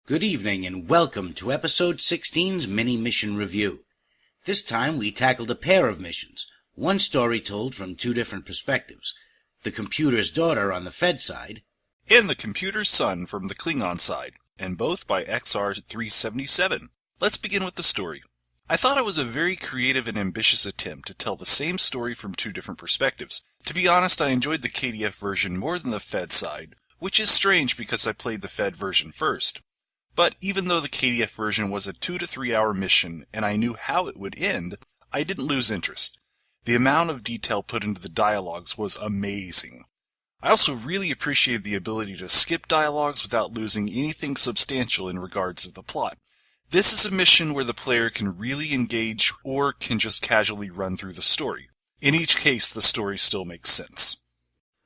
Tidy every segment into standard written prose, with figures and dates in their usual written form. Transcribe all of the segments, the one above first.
Good evening and welcome to Episode 16's Mini-Mission Review. This time we tackled a pair of missions, one story told from two different perspectives. The computer's daughter on the Fed side, and the computer's son from the Klingon side, and both by XR377. Let's begin with the story. I thought it was a very creative and ambitious attempt to tell the same story from two different perspectives. To be honest, I enjoyed the KDF version more than the Fed side, which is strange because I played the Fed version first. But even though the KDF version was a 2 to 3 hour mission and I knew how it would end, I didn't lose interest. The amount of detail put into the dialogues was amazing. I also really appreciated the ability to skip dialogues without losing anything substantial in regards to the plot. This is a mission where the player can really engage or can just casually run through the story. In each case, the story still makes sense.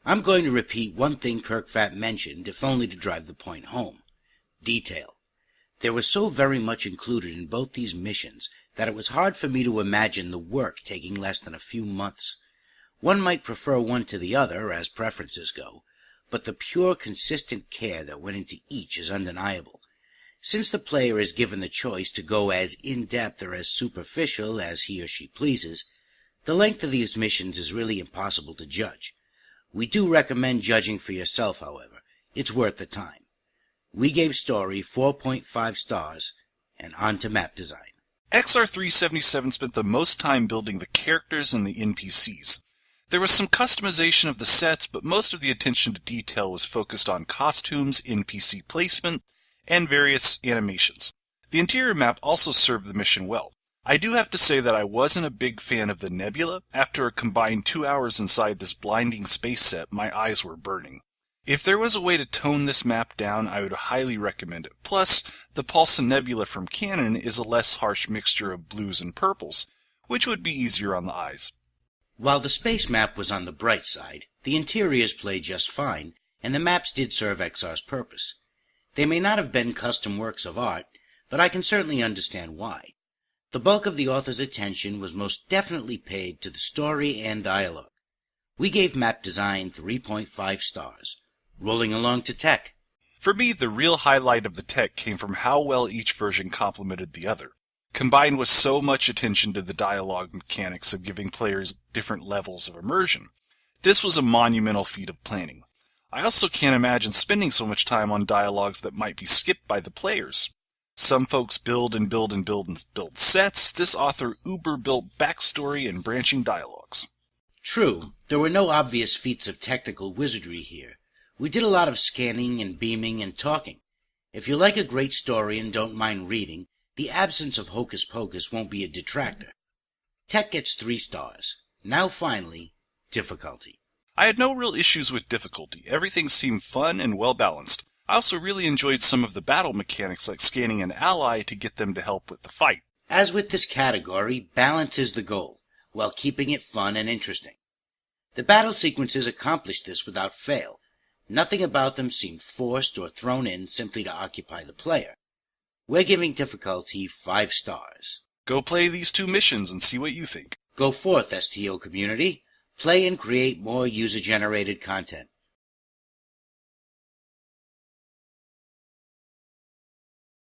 I'm going to repeat one thing Kirkvat mentioned, if only to drive the point home. Detail. There was so very much included in both these missions that it was hard for me to imagine the work taking less than a few months. One might prefer one to the other, as preferences go, but the pure, consistent care that went into each is undeniable. Since the player is given the choice to go as in-depth or as superficial as he or she pleases, the length of these missions is really impossible to judge. We do recommend judging for yourself, however. It's worth the time. We gave story 4.5 stars, and on to map design. XR377 spent the most time building the characters and the NPCs. There was some customization of the sets, but most of the attention to detail was focused on costumes, NPC placement, and various animations. The interior map also served the mission well. I do have to say that I wasn't a big fan of the nebula. After a combined 2 hours inside this blinding space set, my eyes were burning. If there was a way to tone this map down, I would highly recommend it. Plus, the Pulsar Nebula from Canon is a less harsh mixture of blues and purples, which would be easier on the eyes. While the space map was on the bright side, the interiors played just fine, and the maps did serve XR's purpose. They may not have been custom works of art, but I can certainly understand why. The bulk of the author's attention was most definitely paid to the story and dialogue. We gave map design 3.5 stars. Rolling along to tech. For me, the real highlight of the tech came from how well each version complemented the other, combined with so much attention to the dialogue mechanics of giving players different levels of immersion. This was a monumental feat of planning. I also can't imagine spending so much time on dialogues that might be skipped by the players. Some folks build sets. This author built backstory and branching dialogues. True, there were no obvious feats of technical wizardry here. We did a lot of scanning and beaming and talking. If you like a great story and don't mind reading, the absence of hocus pocus won't be a detractor. Tech gets 3 stars. Now finally, difficulty. I had no real issues with difficulty. Everything seemed fun and well balanced. I also really enjoyed some of the battle mechanics like scanning an ally to get them to help with the fight. As with this category, balance is the goal, while keeping it fun and interesting. The battle sequences accomplished this without fail. Nothing about them seemed forced or thrown in simply to occupy the player. We're giving difficulty 5 stars. Go play these 2 missions and see what you think. Go forth, STO community. Play and create more user-generated content.